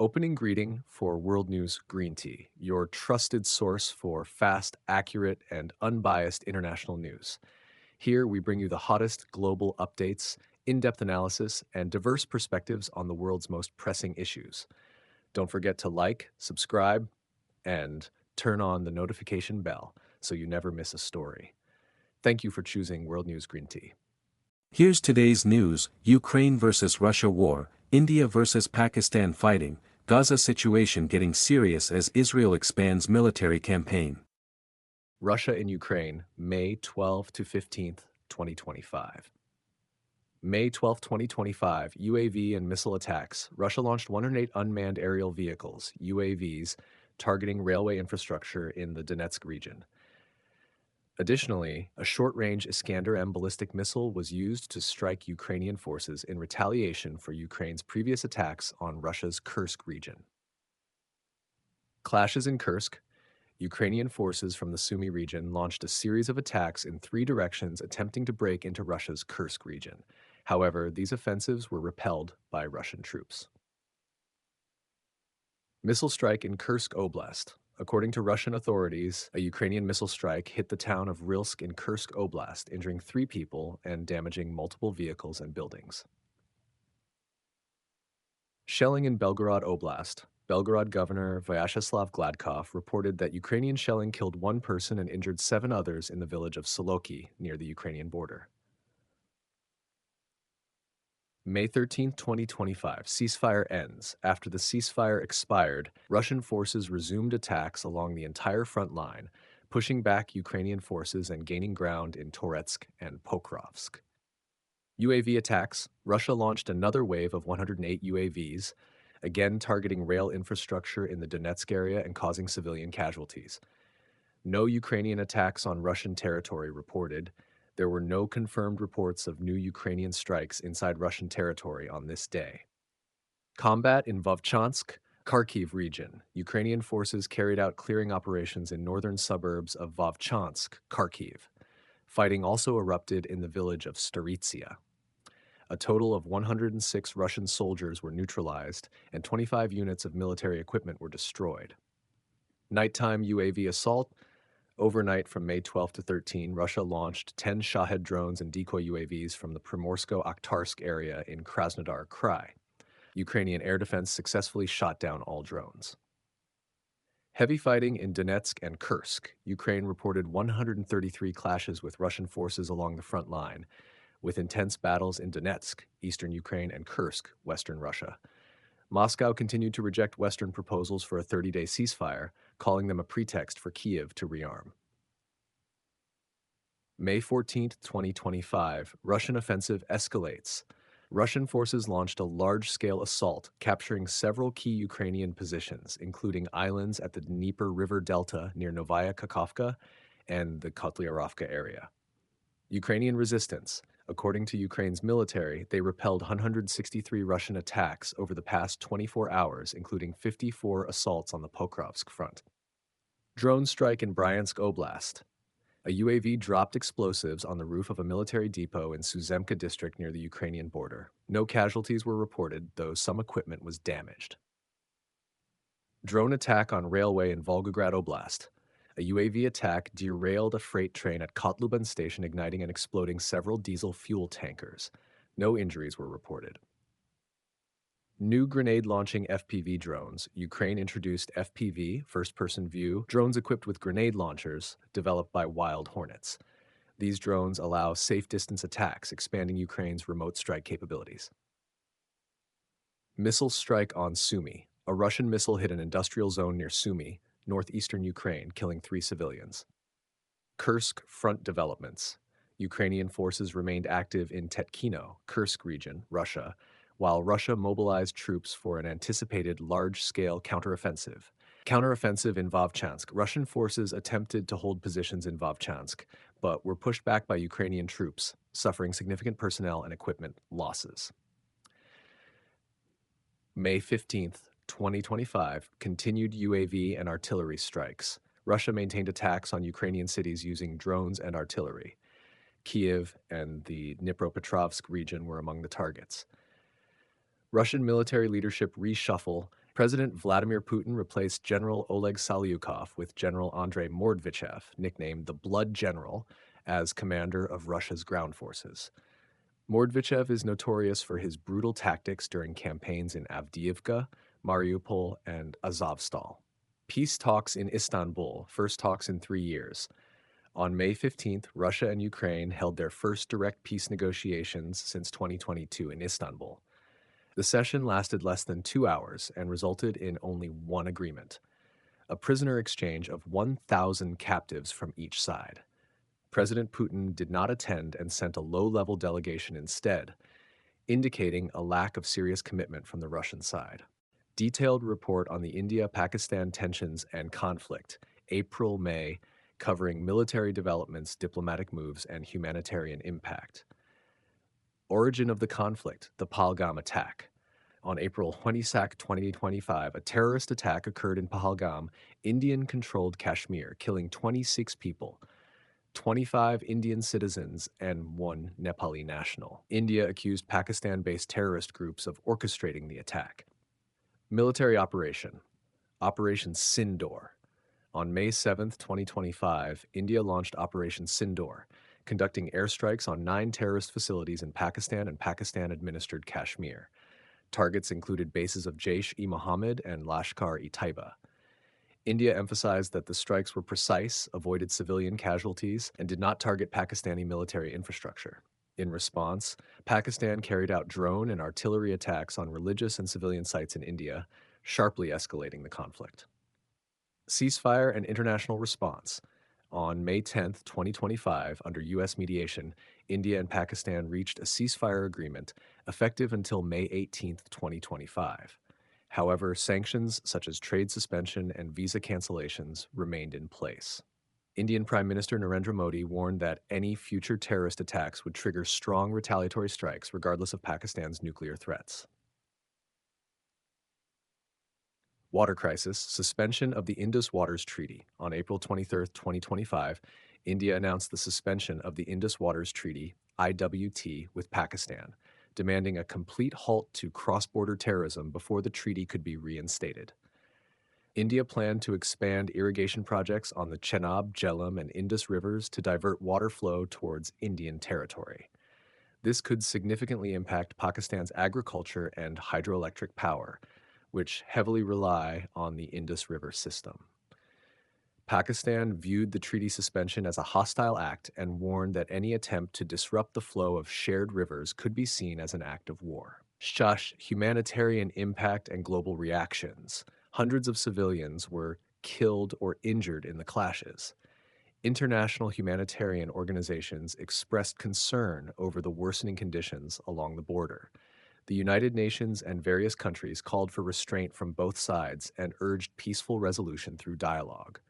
Opening greeting for World News Greenty, your trusted source for fast, accurate, and unbiased international news. Here we bring you the hottest global updates, in depth analysis, and diverse perspectives on the world's most pressing issues. Don't forget to like, subscribe, and turn on the notification bell so you never miss a story. Thank you for choosing World News Greenty. Here's today's news: Ukraine versus Russia war, India versus Pakistan fighting, Gaza situation getting serious as Israel expands military campaign. Russia and Ukraine, May 12 to 15th, 2025. May 12, 2025, UAV and missile attacks. Russia launched 108 unmanned aerial vehicles, UAVs, targeting railway infrastructure in the Donetsk region. Additionally, a short-range Iskander-M ballistic missile was used to strike Ukrainian forces in retaliation for Ukraine's previous attacks on Russia's Kursk region. Clashes in Kursk. Ukrainian forces from the Sumy region launched a series of attacks in three directions attempting to break into Russia's Kursk region. However, these offensives were repelled by Russian troops. Missile strike in Kursk Oblast. According to Russian authorities, a Ukrainian missile strike hit the town of Rilsk in Kursk Oblast, injuring 3 people and damaging multiple vehicles and buildings. Shelling in Belgorod Oblast. Belgorod Governor Vyacheslav Gladkov reported that Ukrainian shelling killed 1 person and injured 7 others in the village of Soloki, near the Ukrainian border. May 13, 2025, ceasefire ends. After the ceasefire expired, Russian forces resumed attacks along the entire front line, pushing back Ukrainian forces and gaining ground in Toretsk and Pokrovsk. UAV attacks. Russia launched another wave of 108 UAVs, again targeting rail infrastructure in the Donetsk area and causing civilian casualties. No Ukrainian attacks on Russian territory reported. There were no confirmed reports of new Ukrainian strikes inside Russian territory on this day. Combat in Vovchansk, Kharkiv region. Ukrainian forces carried out clearing operations in northern suburbs of Vovchansk, Kharkiv. Fighting also erupted in the village of Staritsia. A total of 106 Russian soldiers were neutralized, and 25 units of military equipment were destroyed. Nighttime UAV assault. Overnight from May 12 to 13, Russia launched 10 Shahed drones and decoy UAVs from the Primorsko-Akhtarsk area in Krasnodar Krai. Ukrainian air defense successfully shot down all drones. Heavy fighting in Donetsk and Kursk. Ukraine reported 133 clashes with Russian forces along the front line, with intense battles in Donetsk, eastern Ukraine, and Kursk, western Russia. Moscow continued to reject Western proposals for a 30-day ceasefire, calling them a pretext for Kyiv to rearm. May 14, 2025, Russian offensive escalates. Russian forces launched a large-scale assault, capturing several key Ukrainian positions, including islands at the Dnieper River Delta near Novaya Kakhovka and the Kotlyarevka area. Ukrainian resistance. According to Ukraine's military, they repelled 163 Russian attacks over the past 24 hours, including 54 assaults on the Pokrovsk front. Drone strike in Bryansk Oblast. A UAV dropped explosives on the roof of a military depot in Suzemka district near the Ukrainian border. No casualties were reported, though some equipment was damaged. Drone attack on railway in Volgograd Oblast. A UAV attack derailed a freight train at Kotluban station, igniting and exploding several diesel fuel tankers. No injuries were reported. New grenade-launching FPV drones. Ukraine introduced FPV, first-person view, drones equipped with grenade launchers, developed by Wild Hornets. These drones allow safe-distance attacks, expanding Ukraine's remote strike capabilities. Missile strike on Sumy. A Russian missile hit an industrial zone near Sumy, northeastern Ukraine, killing 3 civilians. Kursk front developments. Ukrainian forces remained active in Tetkino, Kursk region, Russia, while Russia mobilized troops for an anticipated large-scale counteroffensive. Counteroffensive in Vovchansk. Russian forces attempted to hold positions in Vovchansk, but were pushed back by Ukrainian troops, suffering significant personnel and equipment losses. May 15th, 2025, continued UAV and artillery strikes. Russia maintained attacks on Ukrainian cities using drones and artillery. Kyiv and the Dnipropetrovsk region were among the targets. Russian military leadership reshuffle President Vladimir Putin replaced General Oleg Salyukov with General Andrei Mordvichev, nicknamed the Blood General, as commander of Russia's ground forces. Mordvichev is notorious for his brutal tactics during campaigns in Avdiivka, Mariupol, and Azovstal. Peace talks in Istanbul, first talks in 3 years. On May 15th, Russia and Ukraine held their first direct peace negotiations since 2022 in Istanbul. The session lasted less than 2 hours and resulted in only one agreement: a prisoner exchange of 1,000 captives from each side. President Putin did not attend and sent a low-level delegation instead, indicating a lack of serious commitment from the Russian side. Detailed report on the India-Pakistan tensions and conflict, April-May, covering military developments, diplomatic moves, and humanitarian impact. Origin of the conflict, the Pahalgam attack. On April 22, 2025, a terrorist attack occurred in Pahalgam, Indian-controlled Kashmir, killing 26 people, 25 Indian citizens, and one Nepali national. India accused Pakistan-based terrorist groups of orchestrating the attack. Military operation, Operation Sindoor. On May 7, 2025, India launched Operation Sindoor, conducting airstrikes on 9 terrorist facilities in Pakistan and Pakistan-administered Kashmir. Targets included bases of Jaish-e-Mohammed and Lashkar-e-Taiba. India emphasized that the strikes were precise, avoided civilian casualties, and did not target Pakistani military infrastructure. In response, Pakistan carried out drone and artillery attacks on religious and civilian sites in India, sharply escalating the conflict. Ceasefire and international response. On May 10, 2025, under U.S. mediation, India and Pakistan reached a ceasefire agreement effective until May 18, 2025. However, sanctions such as trade suspension and visa cancellations remained in place. Indian Prime Minister Narendra Modi warned that any future terrorist attacks would trigger strong retaliatory strikes regardless of Pakistan's nuclear threats. Water crisis, suspension of the Indus Waters Treaty. On April 23, 2025, India announced the suspension of the Indus Waters Treaty, IWT, with Pakistan, demanding a complete halt to cross-border terrorism before the treaty could be reinstated. India planned to expand irrigation projects on the Chenab, Jhelum, and Indus rivers to divert water flow towards Indian territory. This could significantly impact Pakistan's agriculture and hydroelectric power, which heavily rely on the Indus River system. Pakistan viewed the treaty suspension as a hostile act and warned that any attempt to disrupt the flow of shared rivers could be seen as an act of war. Humanitarian impact and global reactions. Hundreds of civilians were killed or injured in the clashes. International humanitarian organizations expressed concern over the worsening conditions along the border. The United Nations and various countries called for restraint from both sides and urged peaceful resolution through dialogue.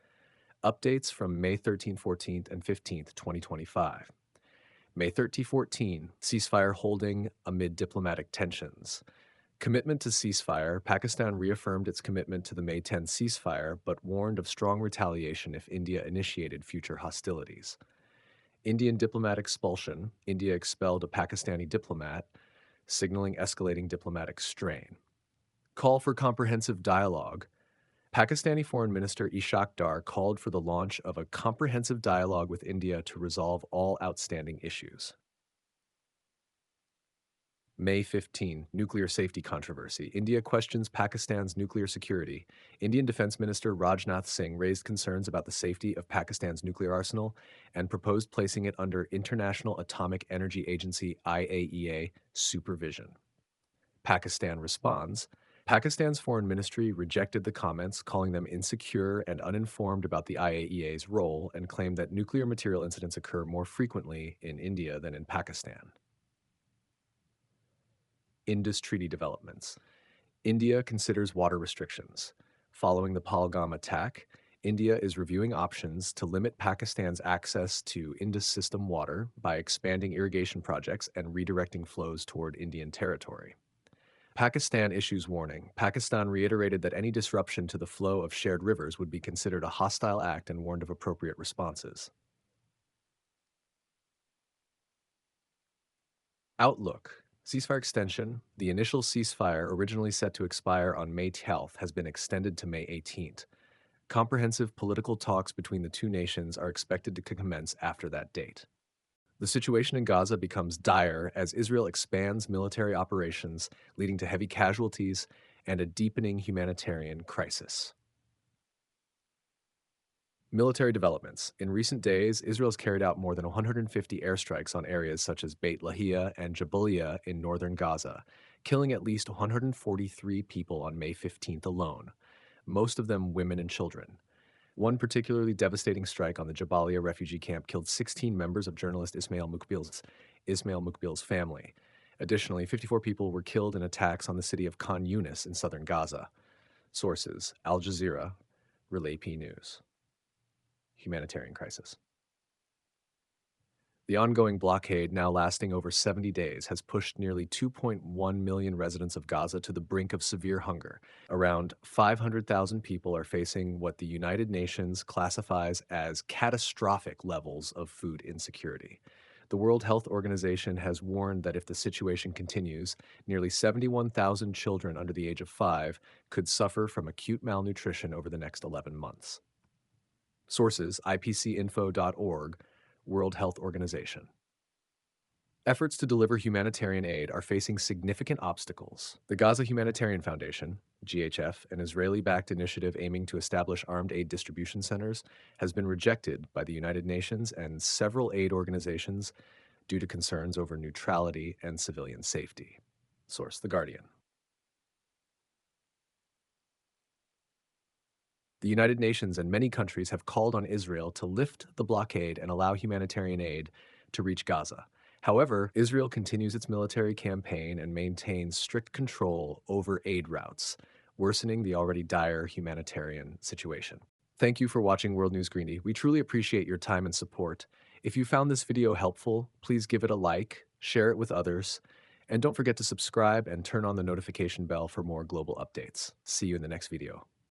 Updates from May 13, 14, and 15, 2025. May 13, 14, ceasefire holding amid diplomatic tensions. Commitment to ceasefire. Pakistan reaffirmed its commitment to the May 10 ceasefire, but warned of strong retaliation if India initiated future hostilities. Indian diplomat expulsion. India expelled a Pakistani diplomat, signaling escalating diplomatic strain. Call for comprehensive dialogue. Pakistani Foreign Minister Ishaq Dar called for the launch of a comprehensive dialogue with India to resolve all outstanding issues. May 15, nuclear safety controversy. India questions Pakistan's nuclear security. Indian Defense Minister Rajnath Singh raised concerns about the safety of Pakistan's nuclear arsenal and proposed placing it under International Atomic Energy Agency (IAEA) supervision. Pakistan responds. Pakistan's foreign ministry rejected the comments, calling them insecure and uninformed about the IAEA's role, and claimed that nuclear material incidents occur more frequently in India than in Pakistan. Indus Treaty developments. India considers water restrictions. Following the Pahalgam attack, India is reviewing options to limit Pakistan's access to Indus system water by expanding irrigation projects and redirecting flows toward Indian territory. Pakistan issues warning. Pakistan reiterated that any disruption to the flow of shared rivers would be considered a hostile act and warned of appropriate responses. Outlook. Ceasefire extension. The initial ceasefire, originally set to expire on May 12th, has been extended to May 18th. Comprehensive political talks between the two nations are expected to commence after that date. The situation in Gaza becomes dire as Israel expands military operations, leading to heavy casualties and a deepening humanitarian crisis. Military developments. In recent days, Israel has carried out more than 150 airstrikes on areas such as Beit Lahia and Jabalia in northern Gaza, killing at least 143 people on May 15th alone, most of them women and children. One particularly devastating strike on the Jabalia refugee camp killed 16 members of journalist Ismail Mukbil's family. Additionally, 54 people were killed in attacks on the city of Khan Yunis in southern Gaza. Sources: Al Jazeera, Relay P News. Humanitarian crisis. The ongoing blockade, now lasting over 70 days, has pushed nearly 2.1 million residents of Gaza to the brink of severe hunger. Around 500,000 people are facing what the United Nations classifies as catastrophic levels of food insecurity. The World Health Organization has warned that if the situation continues, nearly 71,000 children under the age of 5 could suffer from acute malnutrition over the next 11 months. Sources: ipcinfo.org, World Health Organization. Efforts to deliver humanitarian aid are facing significant obstacles. The Gaza Humanitarian Foundation, GHF, an Israeli-backed initiative aiming to establish armed aid distribution centers, has been rejected by the United Nations and several aid organizations due to concerns over neutrality and civilian safety. Source: The Guardian. The United Nations and many countries have called on Israel to lift the blockade and allow humanitarian aid to reach Gaza. However, Israel continues its military campaign and maintains strict control over aid routes, worsening the already dire humanitarian situation. Thank you for watching World News Greenty. We truly appreciate your time and support. If you found this video helpful, please give it a like, share it with others, and don't forget to subscribe and turn on the notification bell for more global updates. See you in the next video.